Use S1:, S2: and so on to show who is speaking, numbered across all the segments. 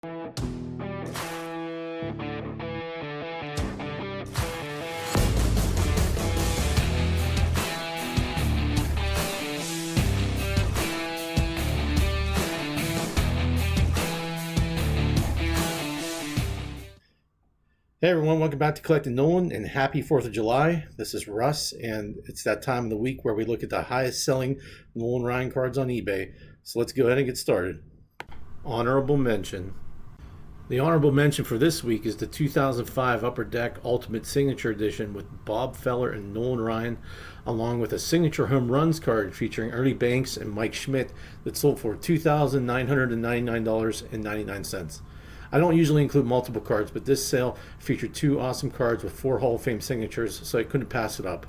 S1: Hey everyone, welcome back to Collecting Nolan and happy 4th of July. This is Russ, and it's that time of the week where we look at the highest selling Nolan Ryan cards on eBay. So let's go ahead and get started. Honorable mention. The honorable mention for this week is the 2005 Upper Deck Ultimate Signature Edition with Bob Feller and Nolan Ryan, along with a signature home runs card featuring Ernie Banks and Mike Schmidt that sold for $2,999.99. I don't usually include multiple cards, but this sale featured two awesome cards with 4 Hall of Fame signatures, so I couldn't pass it up.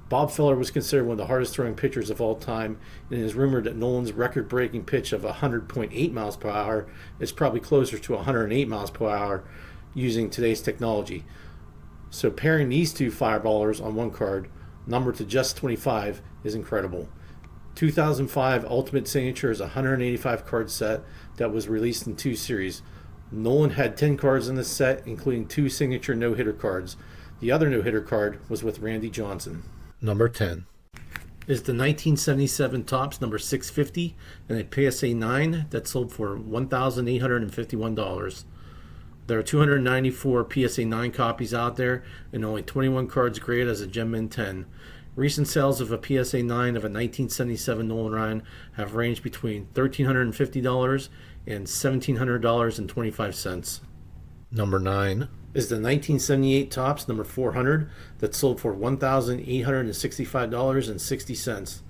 S1: Bob Feller was considered one of the hardest throwing pitchers of all time, and it is rumored that Nolan's record-breaking pitch of 100.8 miles per hour is probably closer to 108 miles per hour using today's technology. So pairing these two fireballers on one card, numbered to just 25, is incredible. 2005 Ultimate Signature is a 185 card set that was released in 2 series. Nolan had 10 cards in this set, including 2 signature no-hitter cards. The other no-hitter card was with Randy Johnson. Number 10 is the 1977 Topps number 650 and a PSA 9 that sold for $1,851. There are 294 PSA 9 copies out there and only 21 cards graded as a Gem Mint 10. Recent sales of a PSA 9 of a 1977 Nolan Ryan have ranged between $1,350 and $1,700.25. Number 9 is the 1978 Topps number 400 that sold for $1,865.60.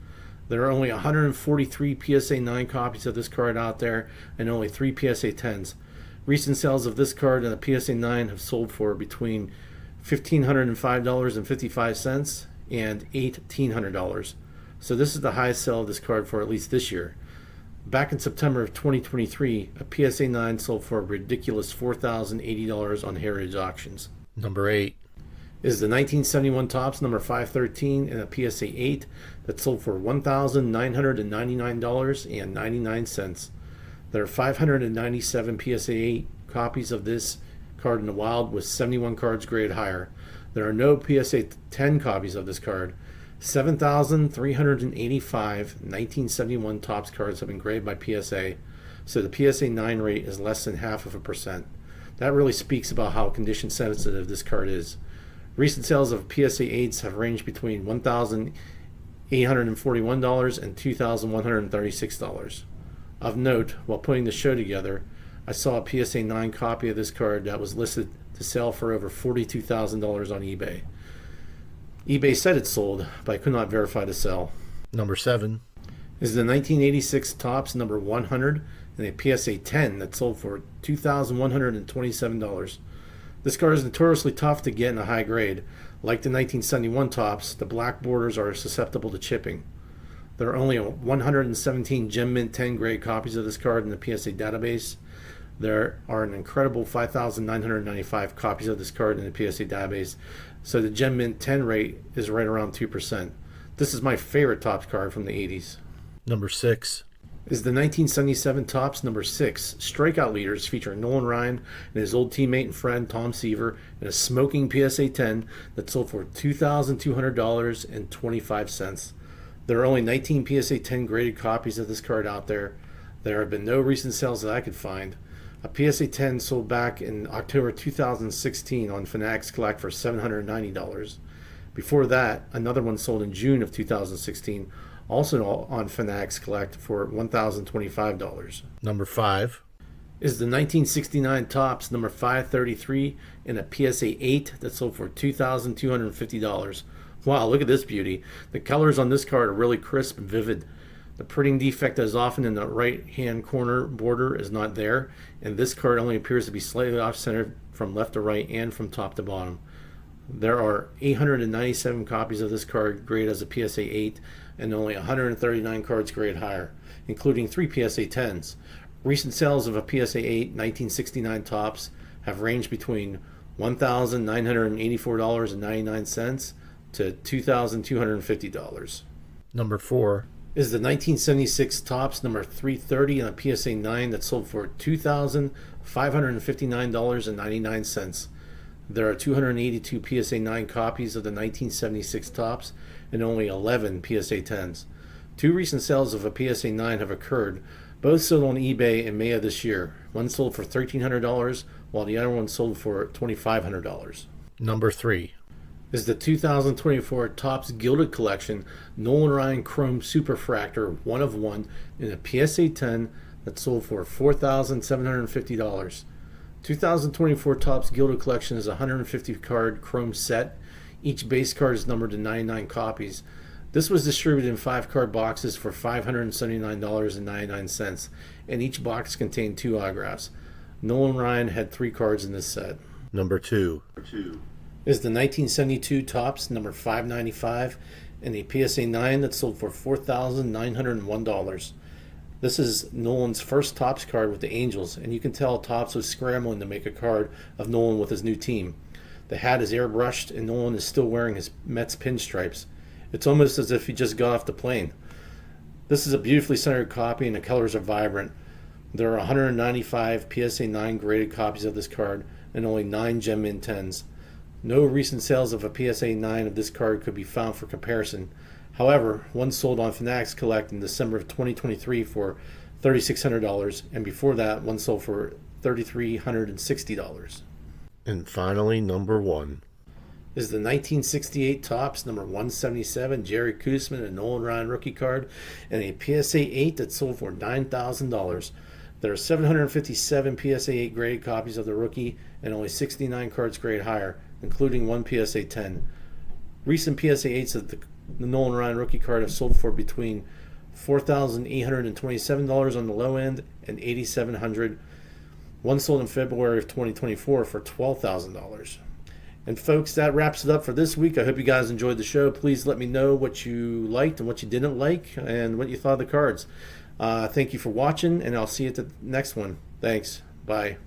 S1: There are only 143 PSA 9 copies of this card out there and only 3 PSA 10s. Recent sales of this card and a PSA 9 have sold for between $1,505.55 and $1,800. So this is the highest sale of this card for at least this year. Back in September of 2023, a PSA 9 sold for a ridiculous $4,080 on Heritage Auctions. Number 8 is the 1971 Topps number 513 and a PSA 8 that sold for $1,999.99. There are 597 PSA 8 copies of this card in the wild, with 71 cards graded higher. There are no PSA 10 copies of this card. 7,385 1971 Topps cards have been graded by PSA, so the PSA 9 rate is less than 0.5%. That really speaks about how condition sensitive this card is. Recent sales of PSA 8s have ranged between $1,841 and $2,136. Of note, while putting the show together, I saw a PSA 9 copy of this card that was listed to sell for over $42,000 on eBay. eBay said it sold, but I could not verify the sell. Number 7 is the 1986 Topps number 100 and a PSA 10 that sold for $2,127. This card is notoriously tough to get in a high grade. Like the 1971 Topps, the black borders are susceptible to chipping. There are only 117 Gem Mint 10 grade copies of this card in the PSA database. There are an incredible 5,995 copies of this card in the PSA database, so the Gem Mint 10 rate is right around 2%. This is my favorite Topps card from the 80s. Number 6 is the 1977 Topps number 6 Strikeout Leaders, featuring Nolan Ryan and his old teammate and friend Tom Seaver in a smoking PSA 10 that sold for $2,200.25. There are only 19 PSA 10 graded copies of this card out there. There have been no recent sales that I could find. A PSA 10 sold back in October 2016 on Fanatics Collect for $790. Before that, another one sold in June of 2016, also on Fanatics Collect for $1,025. Number 5 is the 1969 Topps number 533 in a PSA 8 that sold for $2,250. Wow, look at this beauty. The colors on this card are really crisp and vivid. The printing defect that is often in the right-hand corner border is not there, and this card only appears to be slightly off-center from left to right and from top to bottom. There are 897 copies of this card graded as a PSA 8 and only 139 cards graded higher, including 3 PSA 10s. Recent sales of a PSA 8 1969 Topps have ranged between $1,984.99 to $2,250. Number 4 is the 1976 Topps number 330 on a PSA 9 that sold for $2,559.99. There are 282 PSA 9 copies of the 1976 Topps and only 11 PSA 10s. Two recent sales of a PSA 9 have occurred, both sold on eBay in May of this year. One sold for $1,300, while the other one sold for $2,500. Number 3 is the 2024 Topps Gilded Collection Nolan Ryan Chrome Superfractor 1 of 1 in a PSA 10 that sold for $4,750. 2024 Topps Gilded Collection is a 150 card chrome set. Each base card is numbered to 99 copies. This was distributed in 5 card boxes for $579.99, and each box contained 2 autographs. Nolan Ryan had 3 cards in this set. Number 2 is the 1972 Topps number 595 and a PSA 9 that sold for $4,901. This is Nolan's first Topps card with the Angels, and you can tell Topps was scrambling to make a card of Nolan with his new team. The hat is airbrushed, and Nolan is still wearing his Mets pinstripes. It's almost as if he just got off the plane. This is a beautifully centered copy, and the colors are vibrant. There are 195 PSA 9 graded copies of this card, and only 9 Gem Mint 10s. No recent sales of a PSA 9 of this card could be found for comparison. However, one sold on Fanatics Collect in December of 2023 for $3,600, and before that, one sold for $3,360. And finally, number 1 is the 1968 Topps number 177 Jerry Koosman and Nolan Ryan rookie card and a PSA 8 that sold for $9,000. There are 757 PSA 8 graded copies of the rookie and only 69 cards grade higher, including 1 PSA 10. Recent PSA 8s of the Nolan Ryan rookie card have sold for between $4,827 on the low end and $8,700. One sold in February of 2024 for $12,000. And folks, that wraps it up for this week. I hope you guys enjoyed the show. Please let me know what you liked and what you didn't like and what you thought of the cards. Thank you for watching, and I'll see you at the next one. Thanks. Bye.